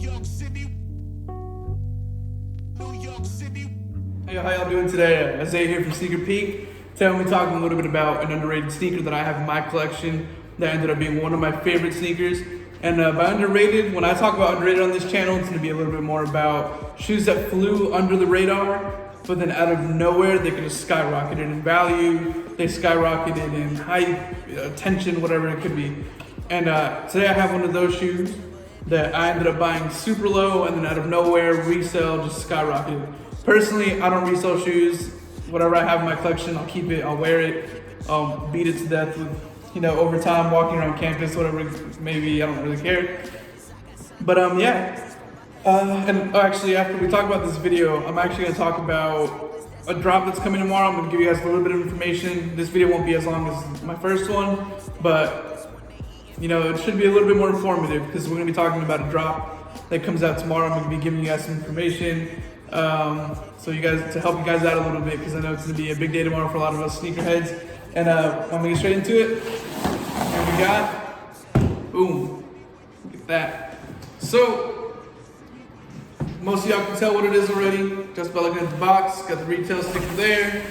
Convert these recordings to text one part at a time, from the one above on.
Hey, how y'all doing today? Isaiah here from Sneaker Peek. Today I'm going to be talking a little bit about an underrated sneaker that I have in my collection that ended up being one of my favorite sneakers. And by underrated, when I talk about underrated on this channel, it's going to be a little bit more about shoes that flew under the radar, but then out of nowhere, they could just skyrocketed in value, they skyrocketed in hype, attention, whatever it could be. And today I have one of those shoes that I ended up buying super low, and then out of nowhere, resale just skyrocketed. Personally, I don't resell shoes. Whatever I have in my collection, I'll keep it, I'll wear it, beat it to death with, over time, walking around campus, whatever, maybe, I don't really care. But actually, after we talk about this video, I'm actually gonna talk about a drop that's coming tomorrow. I'm gonna give you guys a little bit of information. This video won't be as long as my first one, but it should be a little bit more informative because we're gonna be talking about a drop that comes out tomorrow. I'm gonna be giving you guys some information, to help you guys out a little bit, because I know it's gonna be a big day tomorrow for a lot of us sneakerheads. And I'm gonna get straight into it. Here we got, boom, look at that. So, most of y'all can tell what it is already, just by looking at the box. Got the retail sticker there,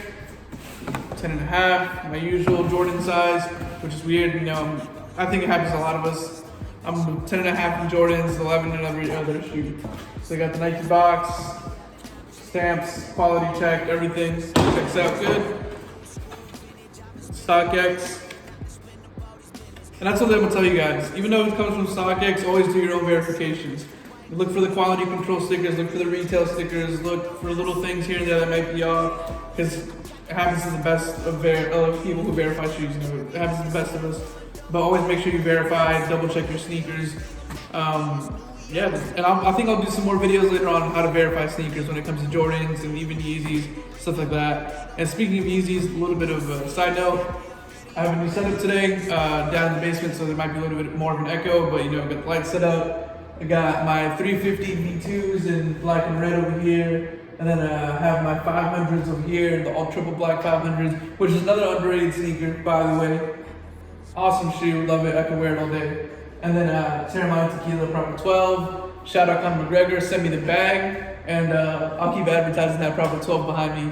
10.5, my usual Jordan size, which is weird, I think it happens to a lot of us. I'm 10.5 in Jordans, 11 in every other shoe. So I got the Nike box, stamps, quality check, everything checks out good. StockX. And that's something I'm gonna tell you guys. Even though it comes from StockX, always do your own verifications. Look for the quality control stickers, look for the retail stickers, look for little things here and there that might be off, because it happens to the best of people who verify shoes. It happens to the best of us. But always make sure you verify, double check your sneakers. And I think I'll do some more videos later on how to verify sneakers when it comes to Jordans and even Yeezys, stuff like that. And speaking of Yeezys, a little bit of a side note. I have a new setup today down in the basement, so there might be a little bit more of an echo, but got the lights set up. I got my 350 V2s in black and red over here, and then I have my 500s over here, the all triple black 500s, which is another underrated sneaker, by the way. Awesome shoe, love it, I can wear it all day. And then Terramana Tequila Proper 12. Shout out Conor McGregor, send me the bag, and I'll keep advertising that Proper 12 behind me,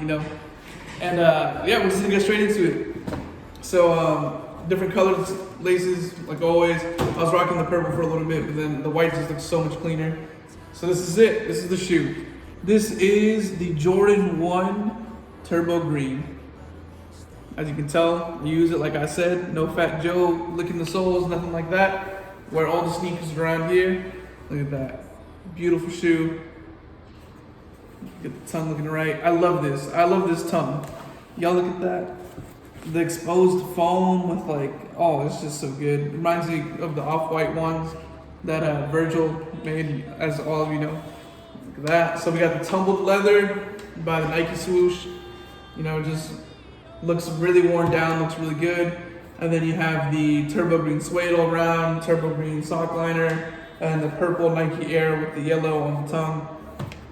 And we're just gonna get straight into it. So different colors, laces, like always. I was rocking the purple for a little bit, but then the white just looks so much cleaner. So this is it, this is the shoe. This is the Jordan 1 Turbo Green. As you can tell, you use it like I said, no Fat Joe licking the soles, nothing like that. Wear all the sneakers around here. Look at that, beautiful shoe. Get the tongue looking right. I love this tongue. Y'all look at that. The exposed foam with it's just so good. It reminds me of the off-white ones that Virgil made, as all of you know. Look at that. So we got the tumbled leather by the Nike swoosh. Just looks really worn down, looks really good. And then you have the turbo green suede all around, turbo green sock liner, and the purple Nike Air with the yellow on the tongue.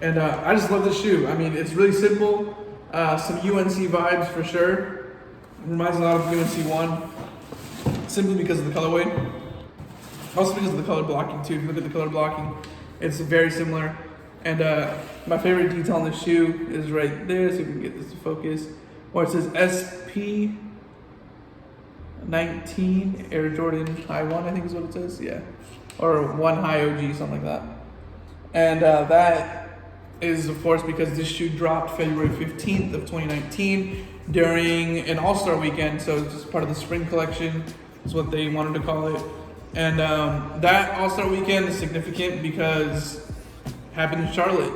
And I just love this shoe. I mean, it's really simple. Some UNC vibes for sure. It reminds me a lot of UNC 1, simply because of the colorway. Also because of the color blocking too. If you look at the color blocking, it's very similar. And my favorite detail on the shoe is right there, so we can get this to focus, where it says SP19 Air Jordan High 1, I think is what it says, yeah. Or 1 High OG, something like that. And that is, of course, because this shoe dropped February 15th of 2019 during an All-Star weekend, so it's just part of the spring collection, is what they wanted to call it. And that All-Star weekend is significant because it happened in Charlotte,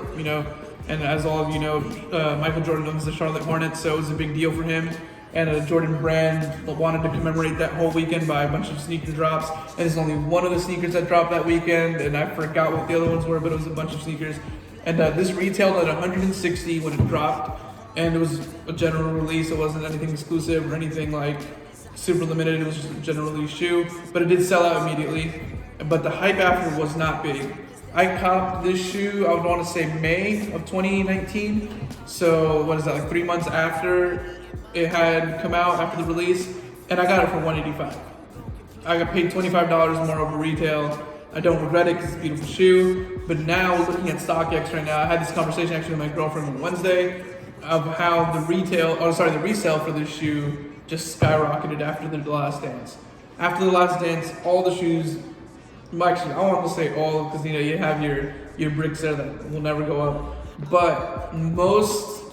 and as all of you know, Michael Jordan owns the Charlotte Hornets, so it was a big deal for him. And Jordan Brand wanted to commemorate that whole weekend by a bunch of sneaker drops. And there's only one of the sneakers that dropped that weekend, and I forgot what the other ones were, but it was a bunch of sneakers. And this retailed at 160 when it dropped, and it was a general release. It wasn't anything exclusive or anything super limited. It was just a general release shoe, but it did sell out immediately. But the hype after was not big. I copped this shoe, I would want to say May of 2019. So what is that, 3 months after it had come out, after the release, and I got it for $185. I got paid $25 more over retail, I don't regret it because it's a beautiful shoe. But now looking at StockX right now, I had this conversation actually with my girlfriend on Wednesday of how the resale for this shoe just skyrocketed after The Last Dance. After The Last Dance, all the shoes, actually, I want to say all because you have your bricks there that will never go up, but most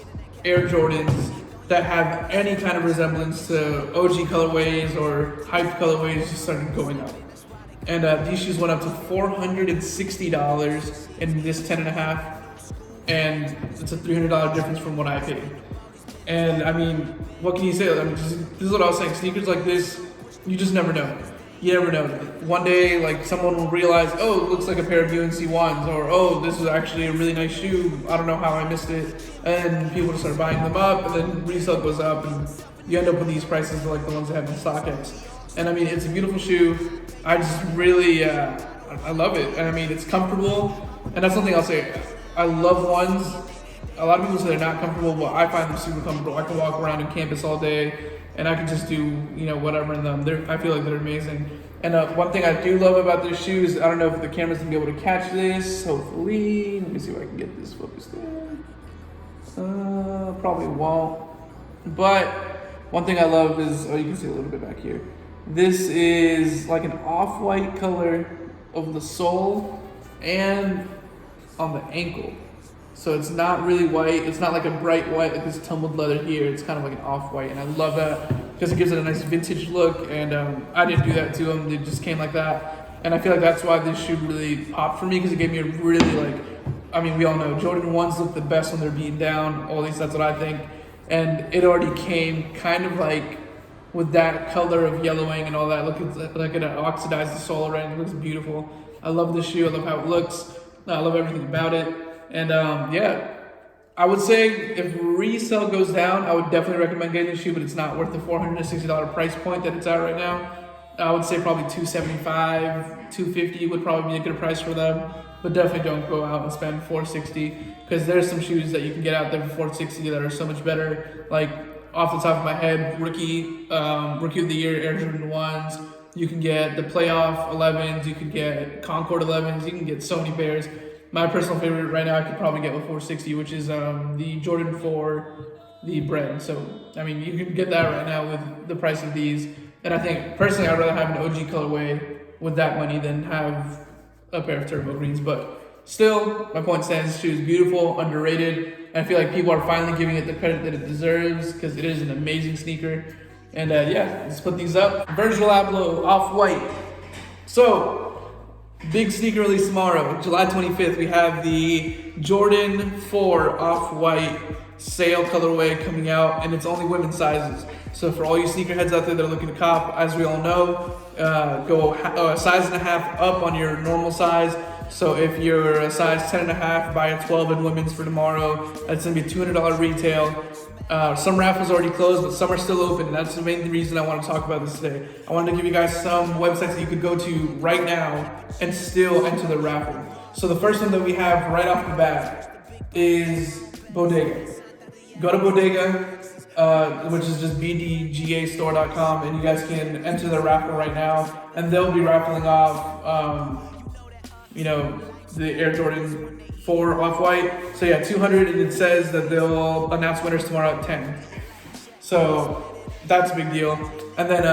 Air Jordans that have any kind of resemblance to OG colorways or hyped colorways just started going up. And these shoes went up to $460 in this 10.5, and it's a $300 difference from what I paid. And I mean, what can you say? I mean, this is what I was saying. Sneakers like this, you just never know. You never know. One day, like someone will realize, oh, it looks like a pair of UNC ones, or oh, this is actually a really nice shoe. I don't know how I missed it. And people will start buying them up, and then resale goes up, and you end up with these prices like the ones that have in StockX. And I mean, it's a beautiful shoe. I just really, I love it. And I mean, it's comfortable, and that's something I'll say. I love ones. A lot of people say they're not comfortable, but I find them super comfortable. I can walk around in campus all day, and I can just do whatever in them. I feel like they're amazing. And one thing I do love about this shoe is, I don't know if the camera's gonna be able to catch this. Hopefully, let me see if I can get this focused in. Probably won't. But one thing I love is, you can see a little bit back here. This is like an off-white color of the sole and on the ankle. So it's not really white. It's not like a bright white, like this tumbled leather here. It's kind of like an off-white, and I love that because it gives it a nice vintage look. And I didn't do that to them; it just came like that. And I feel like that's why this shoe really popped for me, because it gave me a really we all know Jordan 1s look the best when they're beaten down. Or at least that's what I think. And it already came kind of like with that color of yellowing and all that. Look, it's like it oxidized the sole already. It looks beautiful. I love this shoe. I love how it looks. I love everything about it. And I would say if resale goes down, I would definitely recommend getting this shoe, but it's not worth the $460 price point that it's at right now. I would say probably $275, $250 would probably be a good price for them, but definitely don't go out and spend $460, because there's some shoes that you can get out there for $460 that are so much better. Like off the top of my head, rookie of the year Air Jordan 1s. You can get the playoff 11s. You can get Concord 11s. You can get so many pairs. My personal favorite right now I could probably get with $460, which is the Jordan 4, the bread. So, I mean, you can get that right now with the price of these. And I think, personally, I'd rather have an OG colorway with that money than have a pair of turbo greens. But still, my point stands, this shoe is beautiful, underrated. And I feel like people are finally giving it the credit that it deserves, because it is an amazing sneaker. And let's put these up. Virgil Abloh, Off-White. So, big sneaker release tomorrow, July 25th. We have the Jordan 4 Off-White sale colorway coming out, and it's only women's sizes. So for all you sneakerheads out there that are looking to cop, as we all know, go a size and a half up on your normal size. So if you're a size 10 and a half, buy a 12 in women's for tomorrow. That's gonna be a $200 retail. Some raffles already closed, but some are still open, and that's the main reason I want to talk about this today. I wanted to give you guys some websites that you could go to right now and still enter the raffle. So the first one that we have right off the bat is Bodega. Go to Bodega, which is just bdgastore.com, and you guys can enter the raffle right now, and they'll be raffling off, the Air Jordan 4 Off-White. So yeah, 200, and it says that they'll announce winners tomorrow at 10. So that's a big deal. And then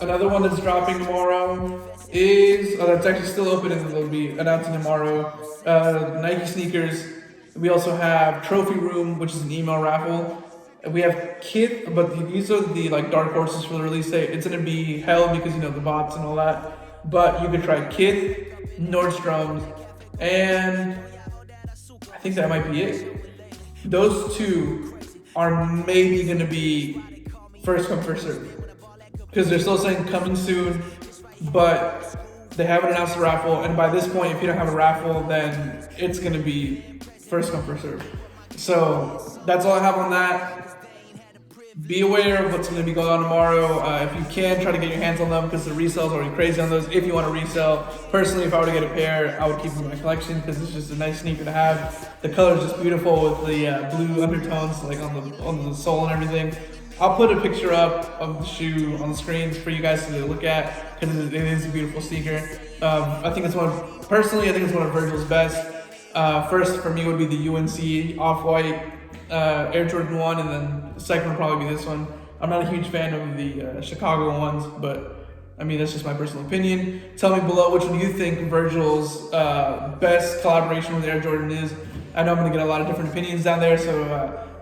another one that's dropping tomorrow is, that's actually still open, and they'll be announcing tomorrow, Nike sneakers. We also have Trophy Room, which is an email raffle. We have Kith, but these are the dark horses for the release date. It's gonna be hell because the bots and all that. But you could try Kith, Nordstrom's, and I think that might be it. Those two are maybe gonna be first come, first serve, because they're still saying coming soon, but they haven't announced a raffle. And by this point, if you don't have a raffle, then it's gonna be first come, first serve. So that's all I have on that. Be aware of what's going to be going on tomorrow. If you can, try to get your hands on them, because the resale is already crazy on those. If you want to resell, personally, if I were to get a pair, I would keep them in my collection, because it's just a nice sneaker to have. The color is just beautiful with the blue undertones on the sole and everything. I'll put a picture up of the shoe on the screen for you guys to look at, because it is a beautiful sneaker. I think it's personally, I think it's one of Virgil's best. First for me would be the UNC Off-White Air Jordan 1, and then the second would probably be this one. I'm not a huge fan of the Chicago ones, but I mean, that's just my personal opinion. Tell me below which one you think Virgil's best collaboration with Air Jordan is. I know I'm going to get a lot of different opinions down there, so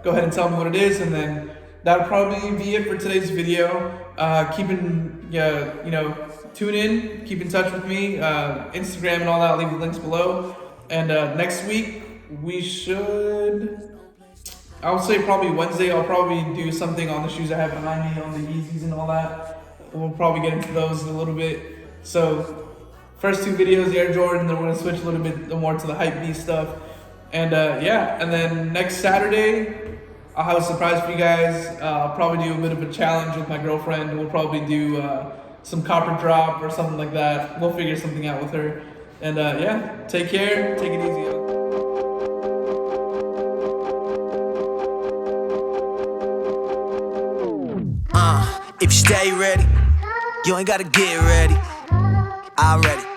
go ahead and tell me what it is, and then that'll probably be it for today's video. Tune in, keep in touch with me, Instagram and all that. I'll leave the links below. And next week, I would say probably Wednesday, I'll probably do something on the shoes I have behind me, on the Yeezys and all that. We'll probably get into those in a little bit. So, first two videos, the Air Jordan, then we're gonna switch a little bit more to the Hypebeast stuff. And and then next Saturday, I'll have a surprise for you guys. I'll probably do a bit of a challenge with my girlfriend. We'll probably do some copper drop or something like that. We'll figure something out with her. And take care, take it easy. If you stay ready, you ain't gotta get ready. Already.